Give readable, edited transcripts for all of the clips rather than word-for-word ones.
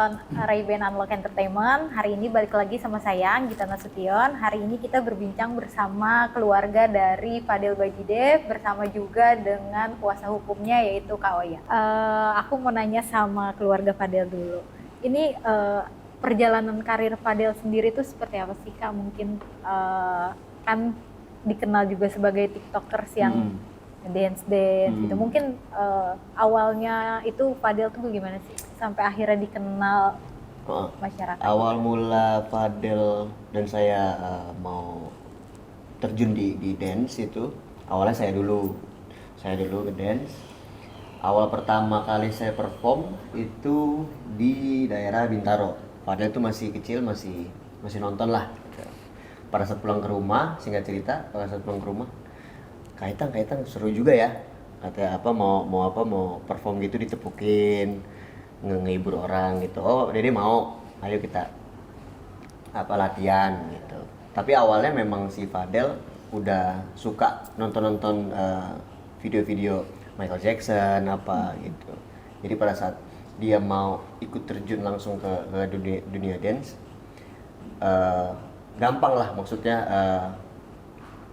nonton Ray-Ban Unlock Entertainment. Hari ini balik lagi sama saya, Gita Nasution. Hari ini kita berbincang bersama keluarga dari Fadel Bajideh, bersama juga dengan kuasa hukumnya yaitu Kak Oya. Aku mau nanya sama keluarga Fadel dulu. Ini perjalanan karir Fadel sendiri itu seperti apa sih Kak? Mungkin kan dikenal juga sebagai TikTokers yang dance gitu. Mungkin awalnya itu Fadel tuh gimana sih sampai akhirnya dikenal masyarakat? Awal mula Fadel dan saya mau terjun di dance itu awalnya saya dulu ke dance. Awal pertama kali saya perform itu di daerah Bintaro. Fadel itu masih kecil, masih nonton lah. Pada saat pulang ke rumah, singkat cerita, pada saat pulang ke rumah, Kaitang seru juga ya. Katanya mau perform gitu ditepukin, ngehibur orang gitu. Oh, Dede mau, ayo kita latihan gitu. Tapi awalnya memang si Fadel udah suka nonton video-video Michael Jackson gitu. Jadi pada saat dia mau ikut terjun langsung ke dunia dance, gampang lah, maksudnya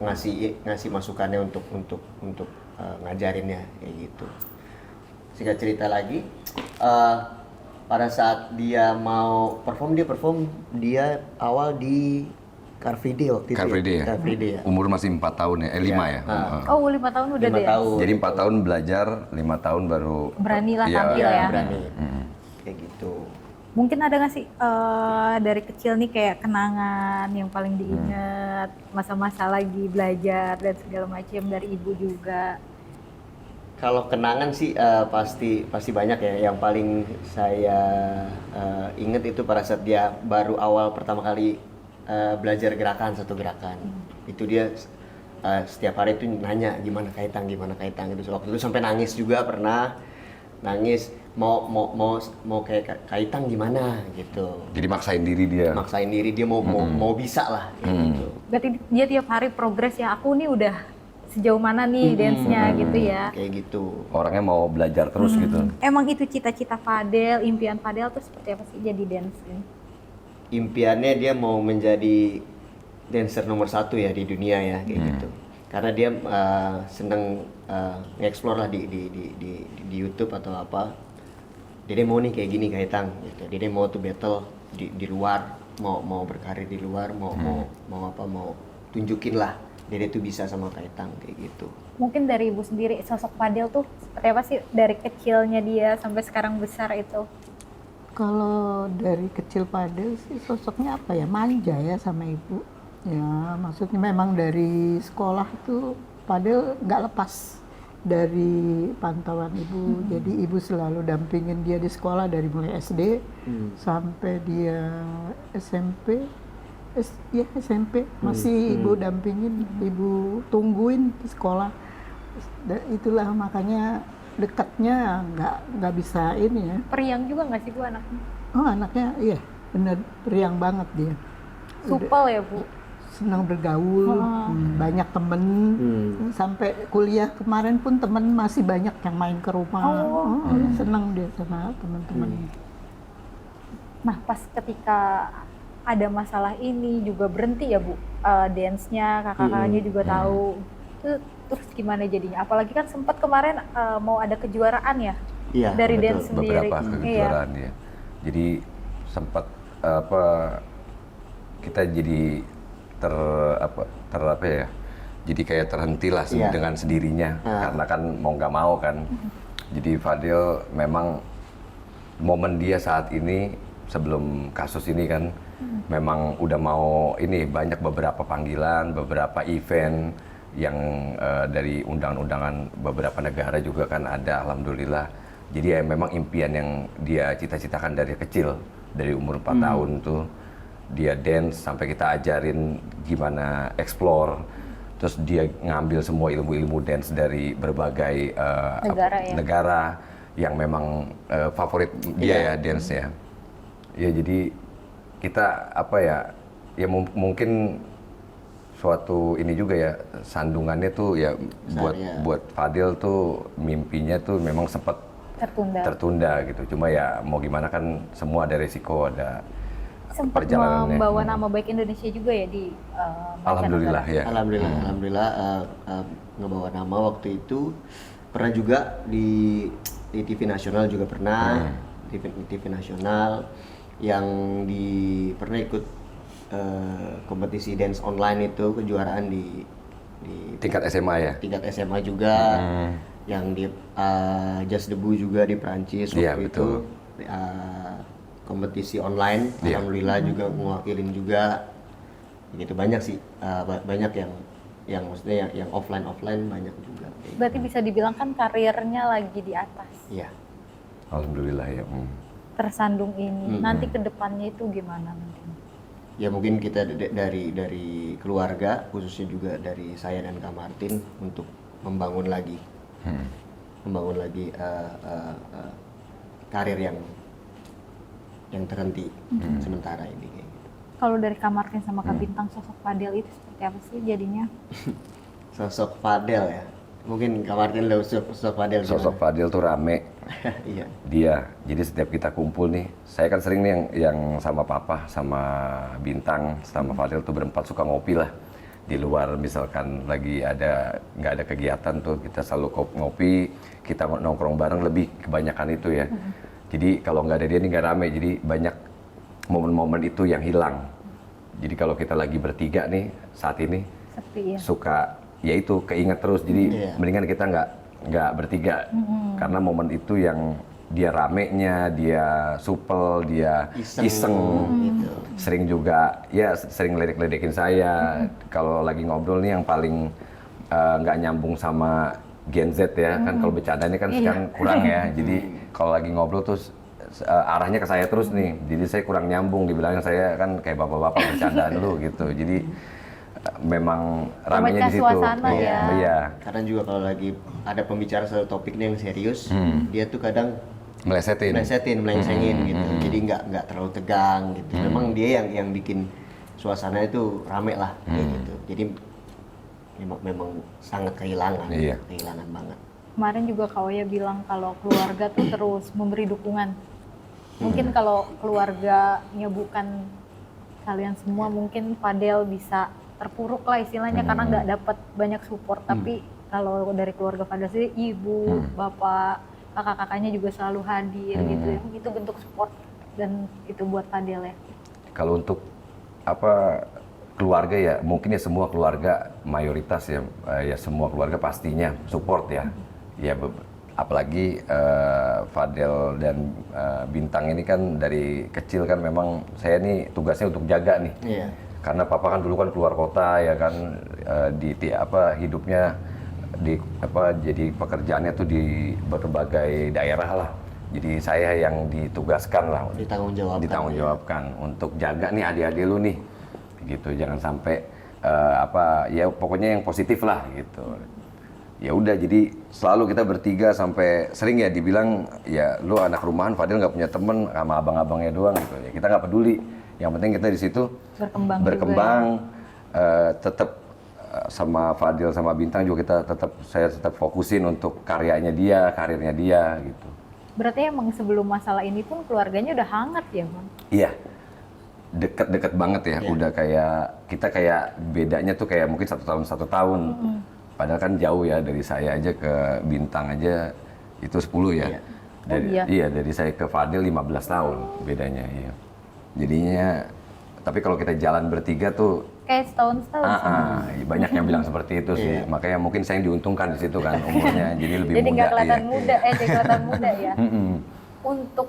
ngasih masukannya untuk ngajarinnya kayak gitu. Singkat cerita lagi, pada saat dia mau perform dia awal di Car Free Day waktu itu. Car Free Day ya? Car Free Day ya. Umur masih 4 tahun ya? 5 ya? Oh 5 tahun udah 5 deh. tahun. Jadi 4 tahun belajar, 5 tahun baru Beranilah tampil ya. Berani. Kayak gitu. Mungkin ada nggak sih dari kecil nih kayak kenangan yang paling diingat, masa-masa lagi belajar dan segala macam dari ibu juga? Kalau kenangan sih pasti banyak ya. Yang paling saya ingat itu pada saat dia baru awal pertama kali belajar satu gerakan. Itu dia setiap hari itu nanya gimana Kaitang gitu. Waktu itu sampai nangis juga, pernah nangis mau kayak Kaitang gimana gitu. Jadi maksain diri dia mau bisa lah gitu. Berarti dia tiap hari progres ya, aku nih udah sejauh mana nih dance-nya gitu ya. Kayak gitu. orangnya mau belajar terus gitu. Emang itu cita-cita Fadel, impian Fadel tuh seperti apa sih jadi dance ini? Impiannya dia mau menjadi dancer nomor 1 ya di dunia ya kayak gitu. Karena dia seneng nge-explore lah di YouTube atau apa. Dede mau nih kayak gini Kaitang gitu. Dede mau tuh battle di luar, mau berkarir di luar, mau tunjukin lah Dede tuh bisa sama Kaitang kayak gitu. Mungkin dari ibu sendiri, sosok Fadel tuh seperti apa sih dari kecilnya dia sampai sekarang besar itu? Kalau dari kecil Fadel sih sosoknya apa ya, manja ya sama ibu. Ya maksudnya memang dari sekolah itu Fadel nggak lepas dari pantauan ibu. Jadi ibu selalu dampingin dia di sekolah dari mulai SD sampai dia SMP. SMP masih ibu dampingin, ibu tungguin di sekolah. Itulah makanya dekatnya nggak bisa ini ya. Periang juga nggak sih Bu anaknya? Oh anaknya iya bener periang banget dia. Supel ya Bu? Senang bergaul, banyak temen, sampai kuliah kemarin pun temen masih banyak yang main ke rumah. Senang dia sama teman-teman. Nah pas ketika ada masalah ini juga berhenti ya Bu, dance-nya, kakak-kakaknya juga tahu. Terus gimana jadinya? Apalagi kan sempat kemarin mau ada kejuaraan ya? Iya, dari betul. dance sendiri. Beberapa kejuaraan ya. Jadi sempat kita jadi jadi kayak terhenti lah dengan sendirinya karena kan mau nggak mau kan. Jadi Fadel memang momen dia saat ini sebelum kasus ini kan memang udah mau ini banyak beberapa panggilan, beberapa event yang dari undangan-undangan beberapa negara juga kan ada, alhamdulillah. Jadi ya memang impian yang dia cita-citakan dari kecil, dari umur 4 tahun tuh dia dance sampai kita ajarin gimana explore, terus dia ngambil semua ilmu-ilmu dance dari berbagai negara yang memang favorit dia ya dance ya. Ya jadi kita mungkin suatu ini juga ya sandungannya tuh ya buat Fadel tuh mimpinya tuh memang sempat tertunda gitu. Cuma ya mau gimana kan semua ada resiko, ada Sempat perjalanannya. membawa nama baik Indonesia juga ya di Alhamdulillah mancanegara. ya. Alhamdulillah ngebawa nama waktu itu. Pernah juga di TV nasional juga pernah, TV nasional yang pernah ikut kompetisi dance online itu, kejuaraan di Tingkat SMA ya. tingkat SMA juga, yang di Just Debu juga di Prancis waktu Iya, itu. betul. Kompetisi online, Iya. alhamdulillah juga mewakilin juga. Begitu banyak sih, banyak yang maksudnya yang offline banyak juga. Berarti bisa dibilang kan karirnya lagi di atas. Iya. Alhamdulillah ya. Tersandung ini. Nanti ke depannya itu gimana nanti? Ya mungkin kita dari keluarga, khususnya juga dari saya dan Kak Martin, untuk membangun lagi karir yang terhenti sementara ini kayak gitu. Kalau dari Kak Martin sama Kak Bintang, sosok Fadel itu seperti apa sih jadinya? Sosok Fadel ya, mungkin Kak Martin lo sosok Fadel gimana? Sosok Fadel tuh rame. Iya. Dia, jadi setiap kita kumpul nih, saya kan sering nih yang sama Papa, sama Bintang, sama Fadel tuh berempat suka ngopi lah. Di luar misalkan lagi nggak ada kegiatan tuh, kita selalu ngopi, kita nongkrong bareng, lebih kebanyakan itu ya. Jadi kalau nggak ada dia nih nggak rame, jadi banyak momen-momen itu yang hilang. Jadi kalau kita lagi bertiga nih saat ini, Sepi ya. suka ya itu keinget terus, jadi mendingan kita nggak bertiga, karena momen itu yang dia ramenya, dia supel, dia iseng, gitu. sering juga ya sering ledek-ledekin saya. Kalau lagi ngobrol nih yang paling nggak nyambung sama Gen Z ya, kan kalau bercanda ini kan sekarang kurang ya, jadi kalau lagi ngobrol tuh arahnya ke saya terus nih, jadi saya kurang nyambung, dibilangnya saya kan kayak bapak-bapak bercandaan dulu gitu, jadi memang ramenya di situ. Suasana ya. Iya. Karena juga kalau lagi ada pembicara satu topiknya yang serius, dia tuh kadang Melesetin. melencengin gitu. Jadi nggak terlalu tegang gitu. Memang dia yang bikin suasana itu rame lah kayak gitu. Jadi memang sangat kehilangan banget. Kemarin juga Kak Oya bilang kalau keluarga tuh terus memberi dukungan. Mungkin kalau keluarganya bukan kalian semua, mungkin Fadel bisa terpuruk lah istilahnya karena nggak dapat banyak support. Tapi kalau dari keluarga Fadel sih, ibu, bapak, kakak-kakaknya juga selalu hadir gitu. Itu bentuk support dan itu buat Fadel ya. Kalau untuk keluarga ya, mungkin ya semua keluarga mayoritas ya semua keluarga pastinya support ya. Ya apalagi Fadel dan Bintang ini kan dari kecil kan memang saya nih tugasnya untuk jaga nih. Iya. Karena Papa kan dulu kan keluar kota ya kan, hidupnya jadi pekerjaannya tuh di berbagai daerah lah. Jadi saya yang ditugaskan lah, ditanggung jawabkan untuk jaga nih adik-adik lu nih, gitu. Jangan sampai ya pokoknya yang positif lah gitu. Ya udah, jadi selalu kita bertiga sampai sering ya dibilang ya lu anak rumahan, Fadel nggak punya temen, sama abang-abangnya doang gitu. Ya kita nggak peduli. Yang penting kita di situ berkembang tetap sama Fadel sama Bintang juga saya tetap fokusin untuk karirnya dia gitu. Berarti emang sebelum masalah ini pun keluarganya udah hangat ya, Bang? Iya. Deket banget ya. Udah kita kayak bedanya tuh kayak mungkin 1 tahun. Padahal kan jauh ya, dari saya aja ke Bintang aja itu 10 ya. Dari saya ke Fadel 15 tahun bedanya ya. Jadinya tapi kalau kita jalan bertiga tuh kayak setahun. Banyak yang bilang seperti itu sih. Makanya mungkin saya yang diuntungkan di situ kan umurnya, jadi lebih jadi muda. nggak kelihatan muda, jadi kelihatan muda ya. Untuk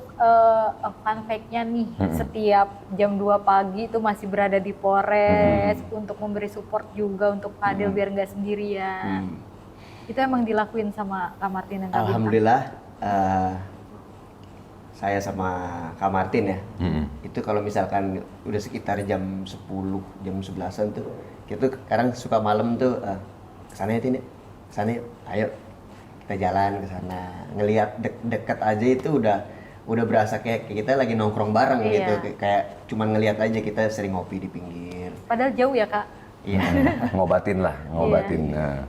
fun fact-nya nih, setiap jam 2 pagi itu masih berada di Polres untuk memberi support juga untuk Fadel biar nggak sendirian. Itu emang dilakuin sama Kak Martin dan Kak Bintang? Alhamdulillah, saya sama Kak Martin ya, itu kalau misalkan udah sekitar jam 10, jam 11-an tuh, kita kadang suka malam tuh, kesana ya Tin, kesana yuk, ayo kita jalan ke sana, ngelihat deket aja itu udah berasa kayak kita lagi nongkrong bareng gitu, kayak cuman ngelihat aja, kita sering ngopi di pinggir. Padahal jauh ya Kak? Iya. Ngobatin. Nah.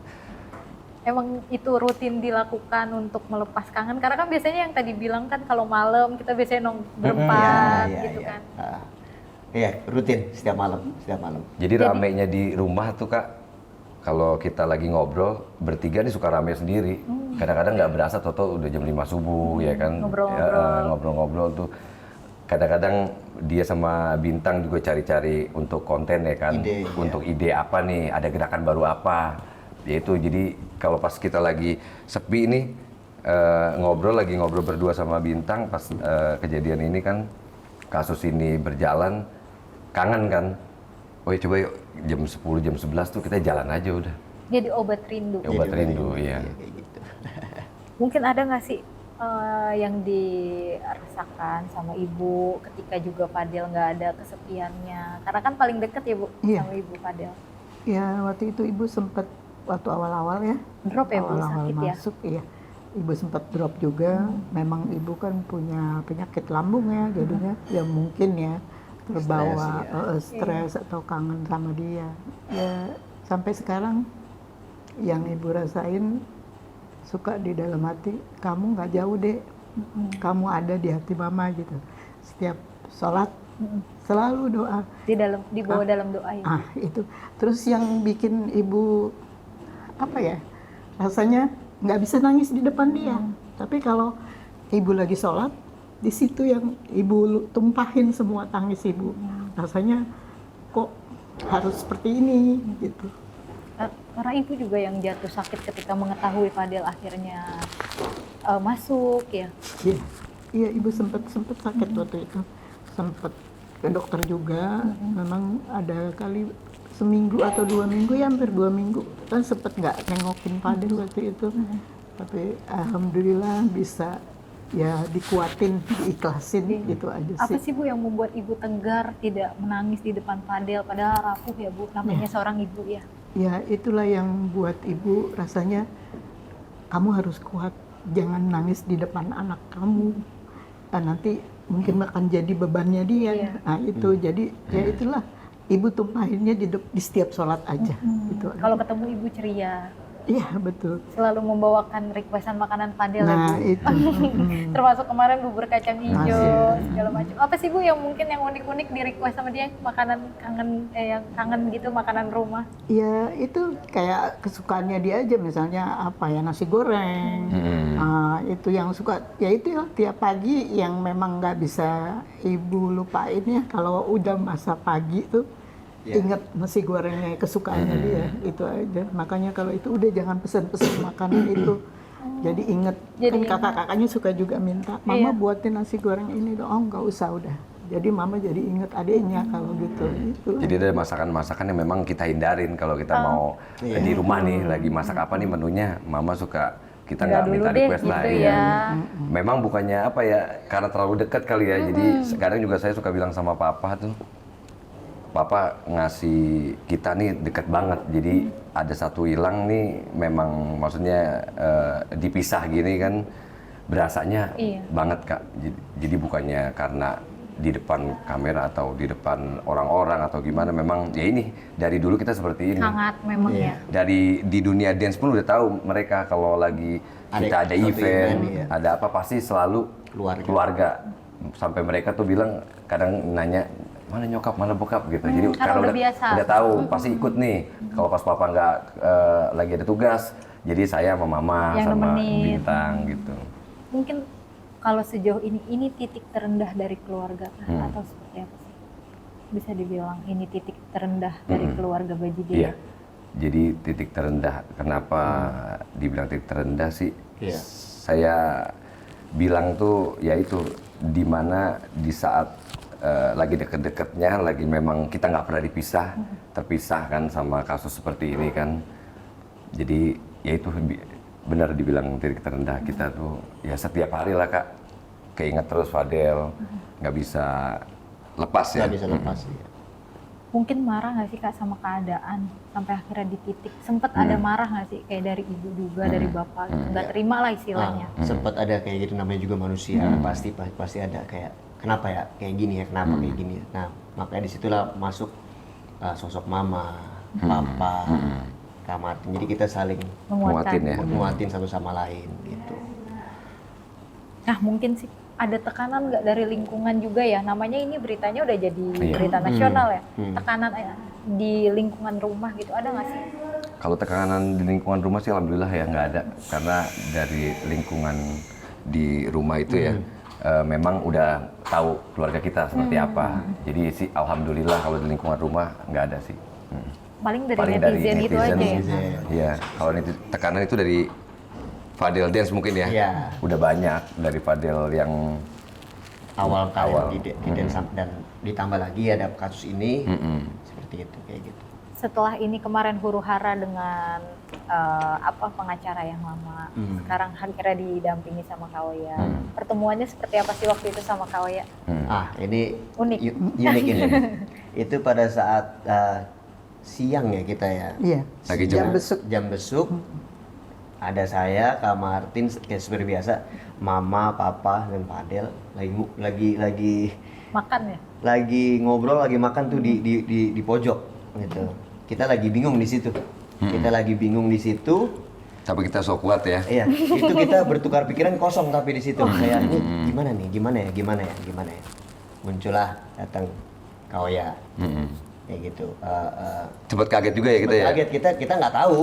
emang itu rutin dilakukan untuk melepas kangen? Karena kan biasanya yang tadi bilang kan kalau malam kita biasanya berempat gitu kan. Iya, rutin setiap malam, setiap malam. Jadi ramenya di rumah tuh Kak, kalau kita lagi ngobrol bertiga nih suka rame sendiri. Kadang-kadang nggak berasa, toto udah jam 5 subuh ya kan. Ngobrol-ngobrol tuh. Kadang-kadang dia sama Bintang juga cari-cari untuk konten ya kan. Untuk ide apa nih, ada gerakan baru apa. Yaitu jadi kalau pas kita lagi sepi nih lagi ngobrol berdua sama Bintang pas kejadian ini kan, kasus ini berjalan, kangen kan. Oh ya coba yuk jam 10 jam 11 tuh kita jalan aja udah. Jadi obat rindu. Obat rindu ya. Kayak gitu. Mungkin ada nggak sih yang dirasakan sama ibu ketika juga Fadel nggak ada kesepiannya? Karena kan paling deket ya Bu sama ibu Fadel. Ya waktu itu ibu sempat waktu awal-awal ya. Drop ya Bu, awal-awal sakit ya? masuk iya. Ibu sempat drop juga. Memang ibu kan punya penyakit lambung ya, jadinya ya mungkin ya terbawa stres atau kangen sama dia. Ya sampai sekarang yang ibu rasain suka di dalam hati, kamu nggak jauh deh, kamu ada di hati mama gitu. Setiap sholat selalu doa. Dibawa dalam doa ya. Itu. Terus yang bikin ibu apa ya? Rasanya nggak bisa nangis di depan dia. Tapi kalau ibu lagi sholat, di situ yang ibu tumpahin semua tangis ibu. Rasanya kok harus seperti ini gitu. Karena ibu juga yang jatuh sakit ketika mengetahui Fadel akhirnya masuk ya. Iya, ibu sempat sakit waktu itu. Sempat ke dokter juga. Memang ada kali seminggu atau 2 minggu ya, hampir 2 minggu kan sempat nggak nengokin Fadel waktu itu. Tapi alhamdulillah bisa ya dikuatin, diikhlasin gitu aja sih. Apa sih Bu yang membuat ibu tegar, tidak menangis di depan Fadel padahal rapuh ya Bu, namanya seorang ibu ya. Ya itulah yang buat ibu rasanya kamu harus kuat, jangan nangis di depan anak kamu. Nanti mungkin akan jadi bebannya dia. Nah itu jadi ya itulah ibu tumpahinnya di setiap sholat aja. Gitu. Kalau ketemu ibu ceria. Iya betul. Selalu membawakan requestan makanan Fadel Nah Bu. itu. Termasuk kemarin bubur kacang hijau segala macam. Apa sih Bu yang mungkin yang unik-unik di request sama dia, makanan kangen yang kangen gitu, makanan rumah? Ya itu kayak kesukaannya dia aja, misalnya apa ya, nasi goreng. Itu yang suka, ya itu ya tiap pagi yang memang nggak bisa ibu lupain ya, kalau udah masa pagi tuh ingat nasi gorengnya kesukaannya dia, itu aja. Makanya kalau itu udah jangan pesan-pesan makanan itu. Jadi inget, kan kakak-kakaknya suka juga minta, mama buatin nasi goreng ini dong. Oh nggak usah udah. Jadi mama jadi inget adiknya kalau gitu. Jadi ada masakan-masakan yang memang kita hindarin kalau kita mau di rumah nih lagi masak apa nih menunya, mama suka kita nggak minta request lah gitu ya. Memang bukannya apa ya, karena terlalu dekat kali ya. Jadi sekarang juga saya suka bilang sama papa tuh, papa ngasih kita nih deket banget, jadi ada satu hilang nih memang maksudnya dipisah gini kan berasanya banget Kak. Jadi bukannya karena di depan kamera atau di depan orang-orang atau gimana, memang ya ini dari dulu kita seperti ini. Sangat memang ya. Dari di dunia dance pun udah tahu mereka kalau lagi kita ada event, ada apa pasti selalu keluarga. Sampai mereka tuh bilang kadang nanya, mana nyokap, mana bokap gitu. Jadi karena udah tahu pasti ikut nih. Kalau pas papa nggak lagi ada tugas, jadi saya sama mama yang sama nemenin. Bintang gitu. Mungkin kalau sejauh ini titik terendah dari keluarga atau seperti apa sih? Bisa dibilang ini titik terendah dari keluarga Bajideh. Iya. Jadi titik terendah. Kenapa dibilang titik terendah sih? Saya bilang tuh yaitu di mana di saat lagi deket-deketnya, lagi memang kita nggak pernah dipisah, terpisah kan sama kasus seperti ini kan. Jadi ya itu benar dibilang titik terendah kita tuh ya setiap hari lah Kak, keinget terus Fadel, nggak bisa lepas ya. Nggak bisa lepas ya. Mungkin marah nggak sih Kak sama keadaan sampai akhirnya di titik, sempet ada marah nggak sih kayak dari ibu juga, dari bapak gitu, nggak terima lah istilahnya. Sempat ada kayak gitu, namanya juga manusia, pasti ada kayak kenapa ya kayak gini ya, kenapa kayak gini ya. Nah makanya disitulah masuk sosok mama, papa, Kak Martin. Jadi kita saling Muatin ya. menguatin satu sama lain gitu. Nah mungkin sih ada tekanan nggak dari lingkungan juga ya? Namanya ini beritanya udah jadi berita nasional ya. Tekanan di lingkungan rumah gitu ada nggak sih? Kalau tekanan di lingkungan rumah sih alhamdulillah ya nggak ada, karena dari lingkungan di rumah itu ya memang udah tahu keluarga kita seperti apa. Jadi sih alhamdulillah kalau di lingkungan rumah nggak ada sih. Paling dari netizen itu aja ya. Iya, kalau tekanan itu dari Fadel Dance mungkin ya. Iya. Udah banyak dari Fadel yang Awal karir di dance dan ditambah lagi ada kasus ini seperti itu kayak gitu. Setelah ini kemarin huru-hara dengan pengacara yang lama, sekarang akhirnya didampingi sama Kak Oya. Pertemuannya seperti apa sih waktu itu sama Kak Oya? Ini Unik. unik ini. Itu pada saat siang ya kita ya. Iya. Lagi Jam besuk. Ada saya, Kak Martin, kayak seperti biasa, Mama, Papa, dan Fadel lagi Makan ya? lagi ngobrol, lagi makan tuh di pojok gitu. Kita lagi bingung di situ. Kita lagi bingung di situ. tapi kita so kuat ya. Iya, itu kita bertukar pikiran kosong tapi di situ. Kayak ini gimana ya. Muncullah datang Kak Oya. Kayak gitu. Cepet kaget juga ya kita ya. Kaget kita nggak tahu,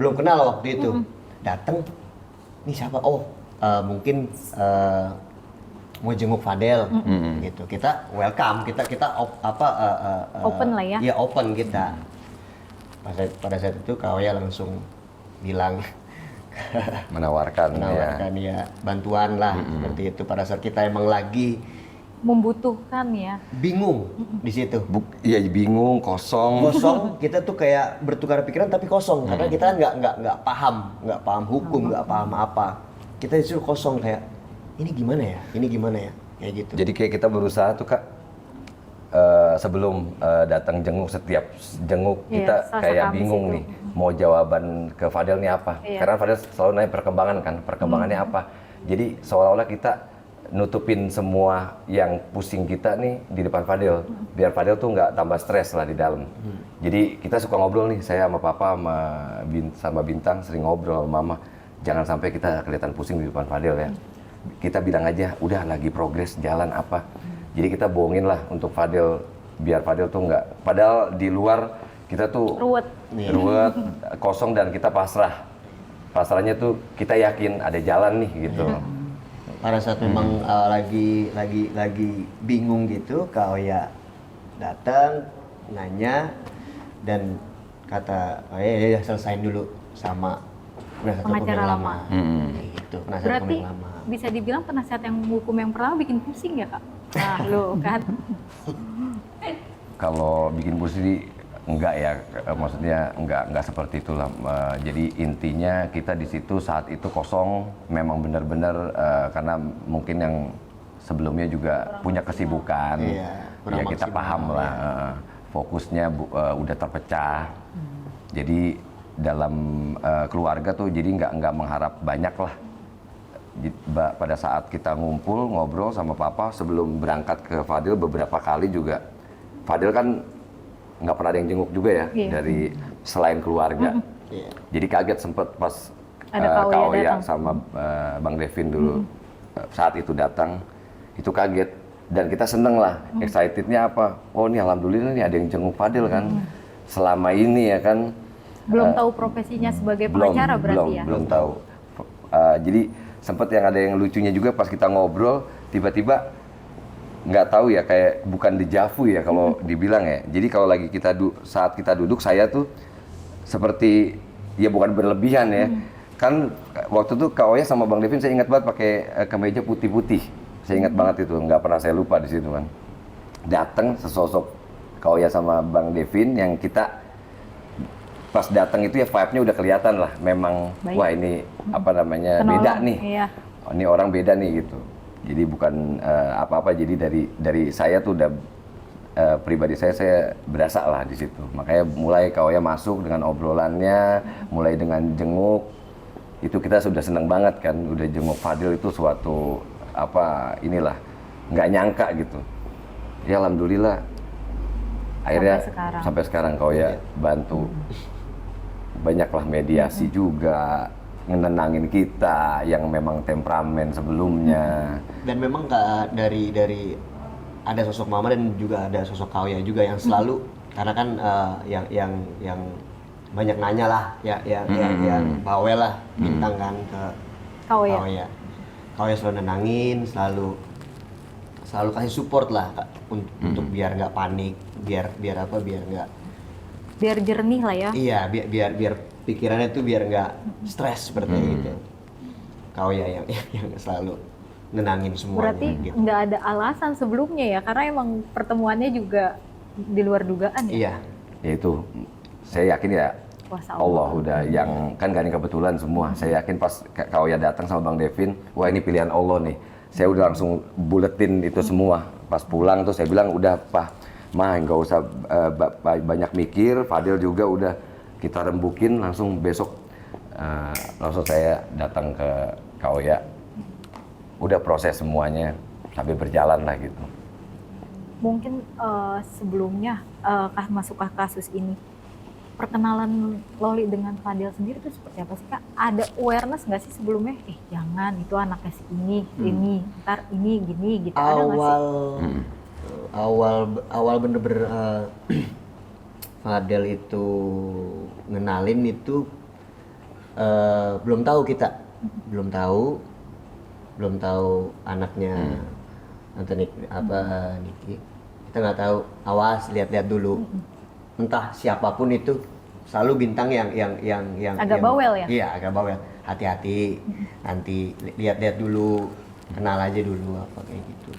belum kenal waktu itu. Datang, ini siapa? Oh, mungkin mau jenguk Fadel, gitu. Kita welcome, Open lah ya. Iya open kita. Pada saat itu Kak Oya langsung bilang Menawarkan ya bantuan lah seperti itu. Pada saat kita emang lagi Membutuhkan ya. bingung di situ. Iya bingung, kosong. Kita tuh kayak bertukar pikiran tapi kosong karena kita nggak paham hukum, nggak paham apa. Kita disuruh kosong kayak ini gimana ya kayak gitu. Jadi kayak kita berusaha tuh Kak, sebelum datang jenguk, setiap jenguk Iya, kita Selasa kayak Kamis bingung itu. nih mau jawaban ke Fadel nih apa. Iya. Karena Fadel selalu nanya perkembangannya apa. Jadi seolah-olah kita nutupin semua yang pusing kita nih di depan Fadel, biar Fadel tuh nggak tambah stres lah di dalam. Jadi kita suka ngobrol nih, saya sama Papa sama Bintang sering ngobrol sama Mama, jangan sampai kita kelihatan pusing di depan Fadel ya. Kita bilang aja, udah lagi progres jalan apa. Jadi kita bohongin lah untuk Fadel, biar Fadel tuh nggak, padahal di luar kita tuh Ruwet. kosong dan kita pasrah. Pasrahnya tuh kita yakin ada jalan nih gitu. Pada saat memang lagi bingung gitu, Kak Oya datang nanya dan kata, oh ya selesain dulu sama penasihat hukum Pengacara yang lama. Kayak gitu, penasihat hukum Berarti yang lama. bisa dibilang penasihat yang hukum yang pertama bikin pusing ya Kak? Nah lo kan. Kalau bikin pusing enggak ya, maksudnya enggak seperti itulah. Jadi intinya kita di situ saat itu kosong, memang benar-benar karena mungkin yang sebelumnya juga punya kesibukan, ya kita paham lah. Fokusnya udah terpecah. Jadi dalam keluarga tuh jadi nggak mengharap banyak lah. Pada saat kita ngumpul ngobrol sama Papa sebelum berangkat ke Fadel beberapa kali juga, Fadel kan nggak pernah ada yang jenguk juga ya dari selain keluarga. Jadi kaget sempet pas Kak Oya sama Bang Devin dulu saat itu datang, itu kaget dan kita seneng lah, excitednya apa? Oh ini alhamdulillah nih ada yang jenguk Fadel kan. Selama ini ya kan Belum tahu profesinya sebagai pengacara berarti ya? Belum tahu. Jadi sempet yang ada yang lucunya juga pas kita ngobrol tiba-tiba nggak tahu ya, kayak bukan dejavu ya kalau dibilang ya. Jadi kalau lagi saat kita duduk saya tuh seperti ya bukan berlebihan ya. Kan waktu itu Kak Oya sama Bang Devin saya ingat banget pakai kemeja putih-putih. Saya ingat banget itu, nggak pernah saya lupa di situ kan. Datang sesosok Kak Oya sama Bang Devin yang kita pas datang itu ya vibe-nya udah kelihatan lah. Memang wah ini apa namanya Penolong, beda nih. Iya. Oh, ini orang beda nih gitu. Jadi bukan apa-apa, jadi dari saya tuh udah pribadi saya berasa lah di situ. Makanya mulai Kak Oya masuk dengan obrolannya, mulai dengan jenguk, itu kita sudah seneng banget kan, udah jenguk Fadil itu suatu inilah, nggak nyangka gitu. Ya alhamdulillah akhirnya sekarang. sampai sekarang kau ya bantu banyaklah mediasi juga, ngenenangin kita yang memang temperamen sebelumnya. Dan memang nggak dari ada sosok mama dan juga ada sosok Kauya juga yang selalu karena kan yang banyak nanya lah yang bawel lah bintang kan ke Kauya. Kauya selalu nenangin, selalu kasih support lah Kak, untuk biar nggak panik, biar nggak, Biar jernih lah ya. iya biar pikirannya tuh biar nggak stres seperti itu. Kauya yang selalu nenangin semuanya. Berarti gitu. nggak ada alasan sebelumnya ya, karena emang pertemuannya juga di luar dugaan ya. Iya. Ya itu, saya yakin ya Kuasa Allah udah yang kan gak ada kebetulan semua. Saya yakin pas kau ya datang sama Bang Devin, wah ini pilihan Allah nih. Saya udah langsung buletin itu semua. Pas pulang tuh saya bilang udah Pak, mah nggak usah banyak mikir. Fadil juga udah kita rembukin langsung besok langsung saya datang ke kau ya. Udah proses semuanya sampai berjalan lah gitu. Mungkin sebelumnya masuk ke kasus ini, perkenalan Loli dengan Fadil sendiri itu seperti apa sih Kak? Ada awareness nggak sih sebelumnya? Jangan, itu anaknya si ini, ntar ini gini gitu. Ada nggak sih? Awal bener-bener Fadel itu ngenalin itu belum tahu kita, belum tahu anaknya Niki kita nggak tahu. Awas, lihat-lihat dulu. Entah siapapun itu selalu bintang yang Agak bawel ya? Iya, agak bawel. Hati-hati, nanti lihat-lihat dulu, kenal aja dulu apa kayak gitu.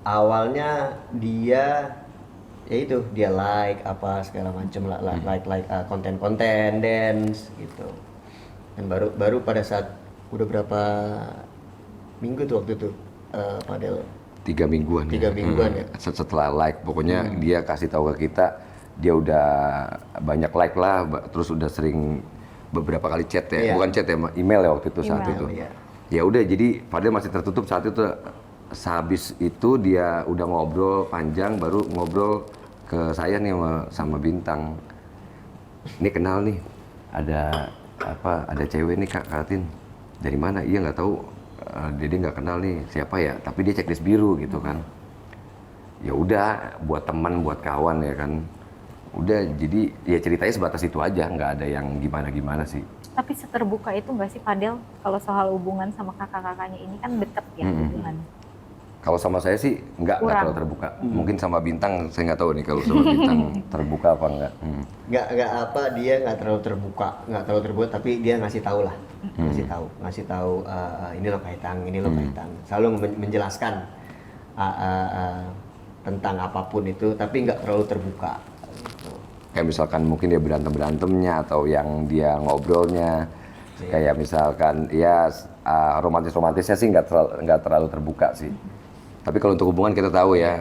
Awalnya dia like apa segala macem lah, like konten-konten dance gitu. Dan baru pada saat udah berapa minggu tuh waktu itu Fadel 3 mingguan. 3 mingguan ya. Setelah like, pokoknya dia kasih tahu ke kita, dia udah banyak like lah, terus udah sering beberapa kali chat ya, Iya. bukan chat ya, email ya waktu itu saat Email, itu. iya. Ya udah, jadi Fadil masih tertutup saat itu. Sehabis itu dia udah ngobrol panjang, baru ngobrol ke saya nih sama Bintang. Ini kenal nih, ada cewek nih Kak Katin. Dari mana? Iya nggak tahu. Dia nggak kenal nih siapa ya, tapi dia checklist biru gitu kan. Ya udah, buat teman, buat kawan ya kan. Udah, jadi ya ceritanya sebatas itu aja, nggak ada yang gimana sih. Tapi seterbuka itu nggak sih Fadel kalau soal hubungan sama kakak-kakaknya ini kan deket ya hubungannya? Kalau sama saya sih nggak terlalu terbuka. Mungkin sama Bintang saya nggak tahu nih kalau sama Bintang terbuka apa enggak. Dia nggak terlalu terbuka, tapi dia ngasih tahu lah, ngasih tahu ini lo kaitang, selalu menjelaskan tentang apapun itu, tapi nggak terlalu terbuka. Gitu. Kayak misalkan mungkin dia berantemnya atau yang dia ngobrolnya, kayak misalkan ya romantisnya sih nggak terlalu terbuka sih. Tapi kalau untuk hubungan kita tahu ya.